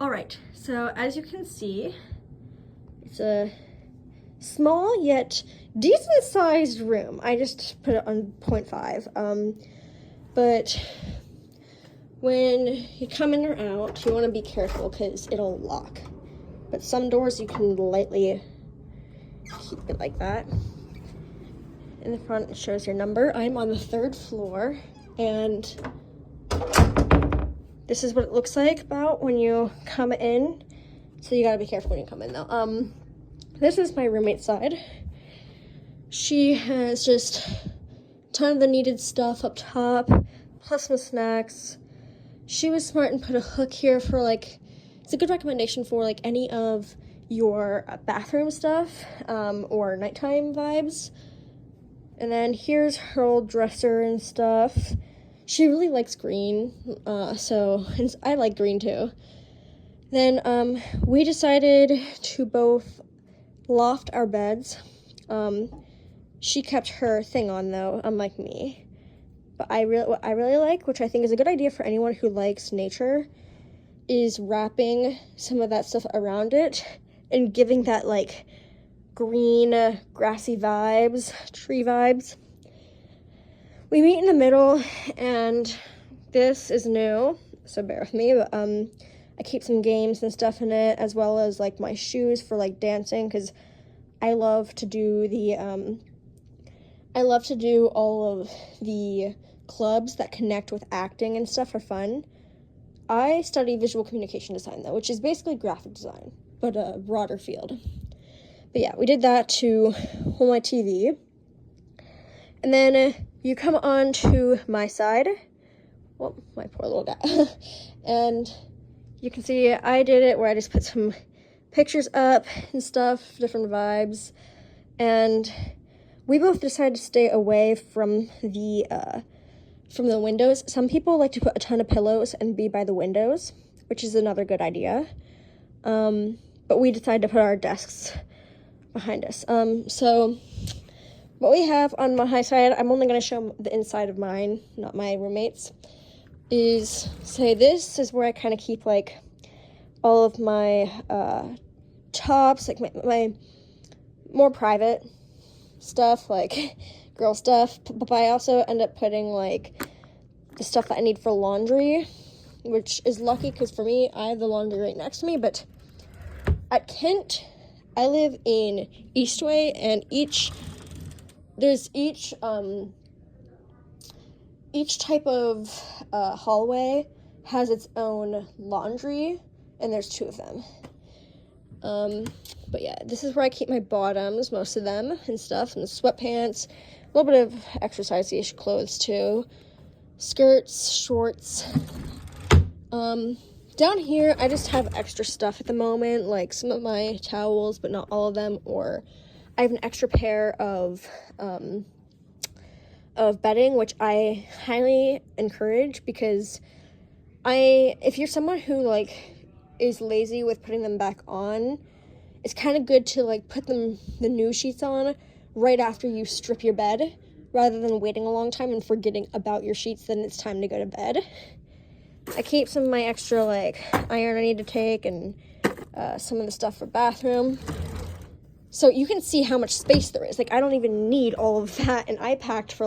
All right, so as you can see, it's a small yet decent sized room. I just put it on 0.5. But when you come in or out, you want to be careful because it'll lock. But some doors you can lightly keep it like that. In the front, it shows your number. I'm on the 3rd floor, and this is what it looks like about when you come in. So you gotta be careful when you come in though. This is my roommate's side. She has just a ton of the needed stuff up top, plus some snacks. She was smart and put a hook here for it's a good recommendation for any of your bathroom stuff or nighttime vibes. And then here's her old dresser and stuff. She really likes green, so and I like green too. Then we decided to both loft our beds. She kept her thing on though, unlike me. But what I really like, which I think is a good idea for anyone who likes nature, is wrapping some of that stuff around it and giving that green, grassy vibes, tree vibes. We meet in the middle, and this is new, so bear with me, but I keep some games and stuff in it, as well as my shoes for dancing, because I love to do all of the clubs that connect with acting and stuff for fun. I study visual communication design though, which is basically graphic design, but a broader field. But yeah, we did that to hold my TV. And then you come on to my side. Well, my poor little guy. And you can see I did it where I just put some pictures up and stuff, different vibes. And we both decided to stay away from the windows. Some people like to put a ton of pillows and be by the windows, which is another good idea. But we decided to put our desks behind us. So what we have on my side, I'm only going to show the inside of mine, not my roommates, is this is where I kind of keep all of my tops, my more private stuff, girl stuff, but I also end up putting the stuff that I need for laundry, which is lucky because for me, I have the laundry right next to me. But at Kent, I live in Eastway, and each type of hallway has its own laundry, and there's 2 of them. But yeah, this is where I keep my bottoms, most of them, and stuff, and sweatpants, a little bit of exercise-ish clothes too, skirts, shorts. Down here, I just have extra stuff at the moment, some of my towels, but not all of them, or I have an extra pair of bedding, which I highly encourage, because if you're someone who is lazy with putting them back on, it's kind of good to put the new sheets on right after you strip your bed, rather than waiting a long time and forgetting about your sheets. Then it's time to go to bed. I keep some of my extra iron I need to take, and some of the stuff for bathroom. So you can see how much space there is. I don't even need all of that, and I packed for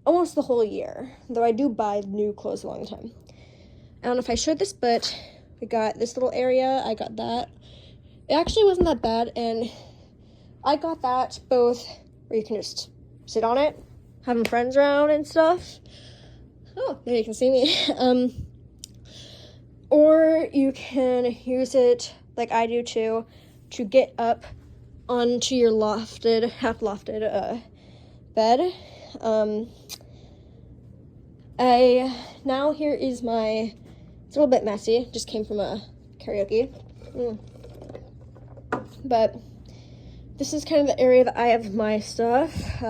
almost the whole year, though I do buy new clothes a long time. I don't know if I showed this, but we got this little area. I got that. It actually wasn't that bad, and I got that both where you can just sit on it, having friends around and stuff. Oh, there you can see me. Or you can use it, like I do too, to get up onto your half-lofted bed. Now here is my, it's a little bit messy, just came from a karaoke. But this is kind of the area that I have my stuff.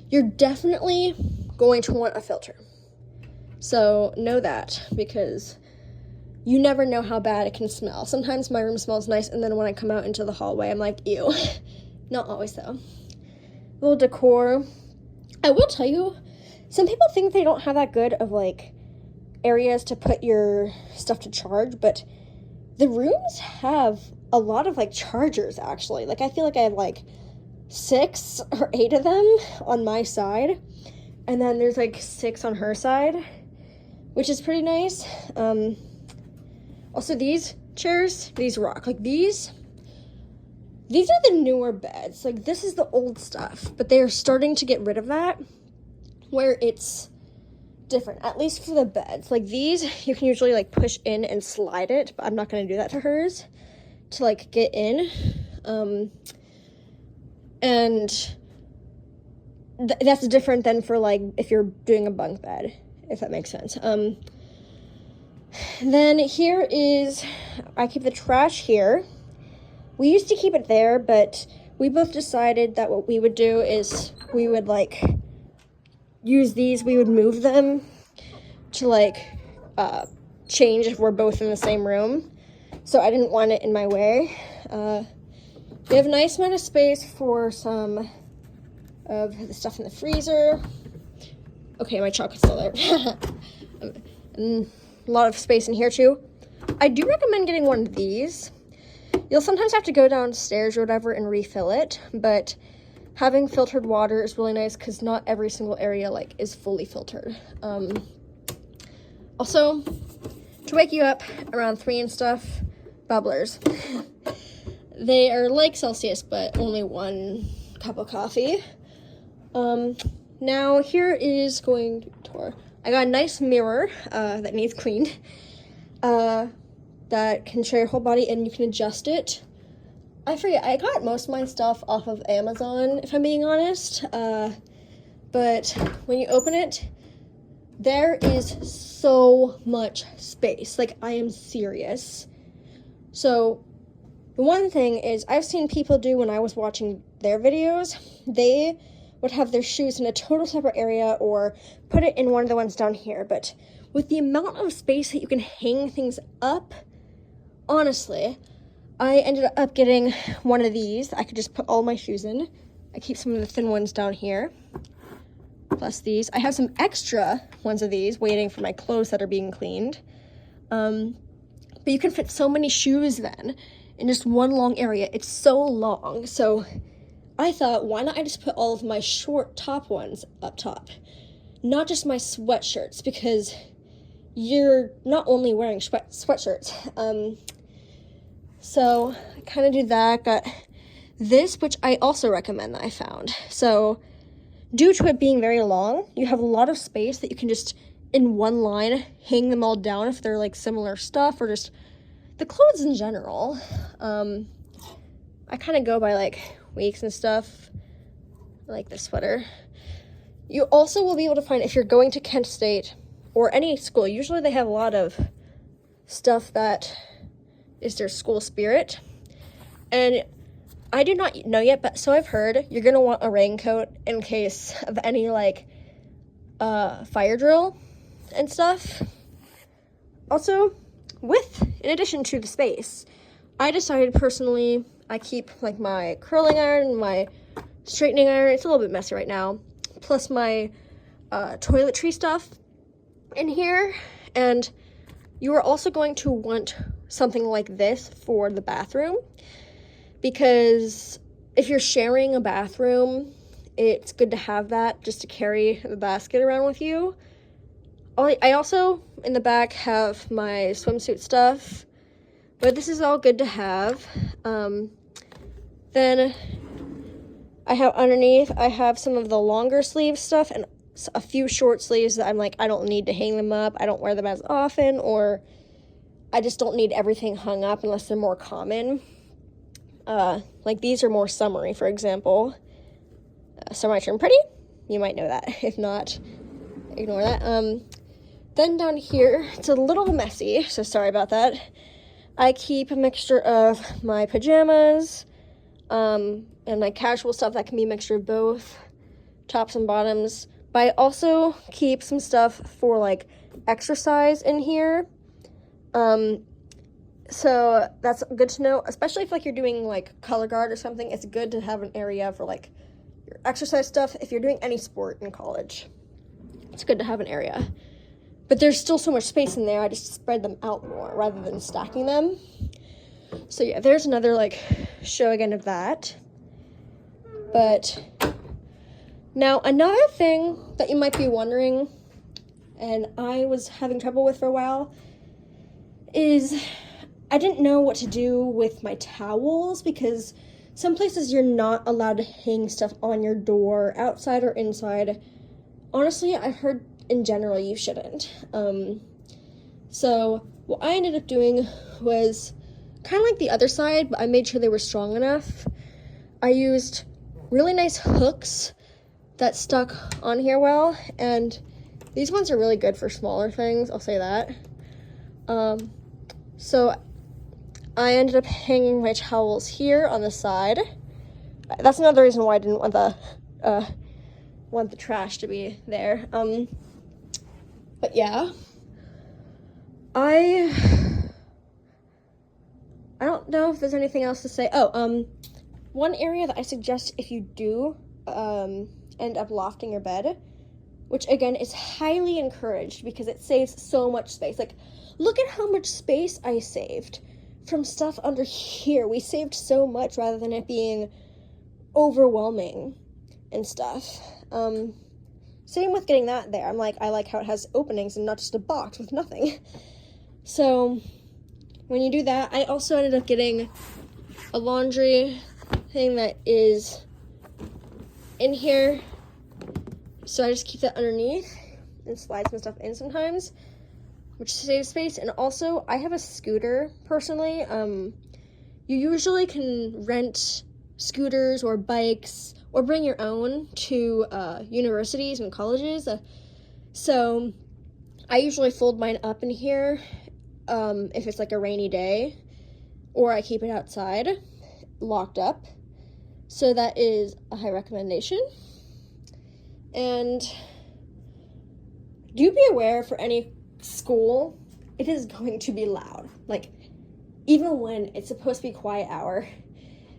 You're definitely going to want a filter. So know that, because you never know how bad it can smell. Sometimes my room smells nice, and then when I come out into the hallway, I'm like, ew. Not always, though. Little decor. I will tell you, some people think they don't have that good of, areas to put your stuff to charge, but The rooms have a lot of, like, chargers, actually. Like, I feel like I have, like, 6 or 8 of them on my side. And then there's, like, 6 on her side, which is pretty nice. Also, these chairs, these rock. Like, these are the newer beds. Like, this is the old stuff. But they're starting to get rid of that, where it's different, at least for the beds. Like, these, you can usually, like, push in and slide it, but I'm not going to do that to hers, to, like, get in. And that's different than for, like, if you're doing a bunk bed, if that makes sense. Then here is, I keep the trash here. We used to keep it there, but we both decided that what we would do is we would, like, use these, we would move them to, like, change if we're both in the same room. So I didn't want it in my way. We have a nice amount of space for some of the stuff in the freezer. Okay, my chocolate's still there. And a lot of space in here too. I do recommend getting one of these. You'll sometimes have to go downstairs or whatever and refill it, but having filtered water is really nice because not every single area, like, is fully filtered. Also, to wake you up around 3 and stuff, bubblers. They are like Celsius, but only 1 cup of coffee. Now here is going to, I got a nice mirror that needs cleaned, that can show your whole body and you can adjust it. I forget, I got most of my stuff off of Amazon, if I'm being honest, but when you open it, there is so much space. Like, I am serious. So, the one thing is, I've seen people do when I was watching their videos, they would have their shoes in a total separate area or put it in one of the ones down here, but with the amount of space that you can hang things up, honestly, I ended up getting one of these. I could just put all my shoes in. I keep some of the thin ones down here, plus these. I have some extra ones of these waiting for my clothes that are being cleaned. But you can fit so many shoes then in just one long area. It's so long. So I thought, why not I just put all of my short top ones up top? Not just my sweatshirts, because you're not only wearing sweatshirts. So I kind of did that. Got this, which I also recommend that I found. So due to it being very long, you have a lot of space that you can just, in one line, hang them all down if they're, like, similar stuff or just the clothes in general. I kind of go by, like, weeks and stuff. I like this sweater. You also will be able to find, if you're going to Kent State or any school, usually they have a lot of stuff that is their school spirit. And I do not know yet, but so I've heard you're going to want a raincoat in case of any, like, fire drill and stuff. Also, in addition to the space, I decided personally, I keep, like, my curling iron, my straightening iron, it's a little bit messy right now, plus my toiletry stuff in here. And you are also going to want something like this for the bathroom, because if you're sharing a bathroom, it's good to have that just to carry the basket around with you. I also, in the back, have my swimsuit stuff, but this is all good to have. Then I have underneath, I have some of the longer sleeve stuff and a few short sleeves that I'm like, I don't need to hang them up. I don't wear them as often, or I just don't need everything hung up unless they're more common. Like these are more summery, for example. Semi-trim pretty? You might know that. If not, ignore that. Then down here, it's a little messy, so sorry about that. I keep a mixture of my pajamas, and my casual stuff that can be a mixture of both, tops and bottoms. But I also keep some stuff for, like, exercise in here. So that's good to know, especially if, like, you're doing, like, color guard or something. It's good to have an area for, like, your exercise stuff. If you're doing any sport in college, it's good to have an area. But there's still so much space in there, I just spread them out more rather than stacking them. So yeah, there's another like show again of that. But now another thing that you might be wondering, and I was having trouble with for a while, is I didn't know what to do with my towels, because some places you're not allowed to hang stuff on your door, outside or inside. Honestly, I heard in general you shouldn't. So what I ended up doing was kind of like the other side, but I made sure they were strong enough. I used really nice hooks that stuck on here well, and these ones are really good for smaller things, I'll say that. So I ended up hanging my towels here on the side. That's another reason why I didn't want the trash to be there. But yeah, I don't know if there's anything else to say. One area that I suggest if you do end up lofting your bed, which again is highly encouraged because it saves so much space. Like, look at how much space I saved from stuff under here. We saved so much rather than it being overwhelming and stuff. Same with getting that there. I like how it has openings and not just a box with nothing. So when you do that, I also ended up getting a laundry thing that is in here. So I just keep that underneath and slide some stuff in sometimes, which saves space. And also, I have a scooter, personally. You usually can rent scooters or bikes or bring your own to universities and colleges. So I usually fold mine up in here if it's like a rainy day, or I keep it outside, locked up. So that is a high recommendation. And do be aware, for any school, it is going to be loud. Like, even when it's supposed to be quiet hour.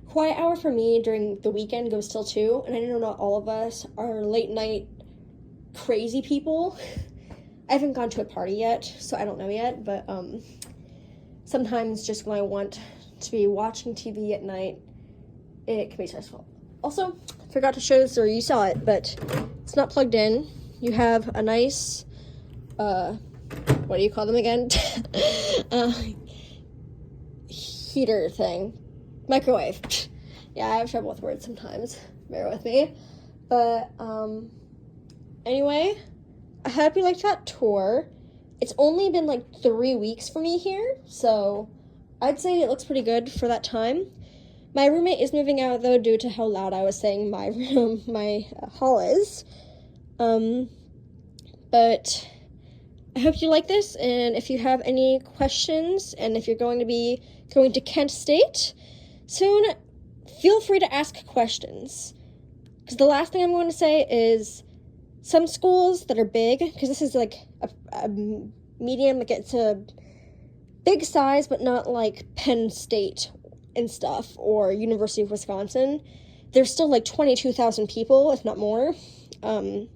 Quiet hour for me during the weekend goes till 2, and I know not all of us are late night crazy people. I haven't gone to a party yet, so I don't know yet, but sometimes just when I want to be watching TV at night, it can be stressful. Also, forgot to show this, or you saw it, but it's not plugged in. You have a nice, what do you call them again? Heater thing. Microwave. Yeah, I have trouble with words sometimes. Bear with me. But, anyway, I hope you liked that tour. It's only been like 3 weeks for me here, so I'd say it looks pretty good for that time. My roommate is moving out, though, due to how loud I was saying my room, my hall is. But I hope you like this, and if you have any questions, and if you're going to Kent State soon, feel free to ask questions. Because the last thing I'm going to say is, some schools that are big, because this is like a medium, it gets a big size, but not like Penn State and stuff, or University of Wisconsin, there's still like 22,000 people, if not more, and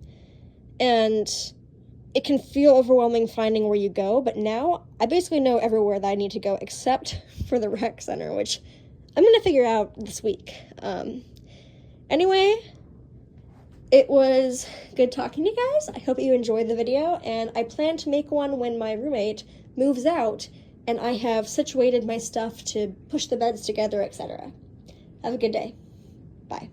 it can feel overwhelming finding where you go, but now I basically know everywhere that I need to go except for the rec center, which I'm going to figure out this week. Anyway, it was good talking to you guys. I hope you enjoyed the video, and I plan to make one when my roommate moves out and I have situated my stuff to push the beds together, etc. Have a good day. Bye.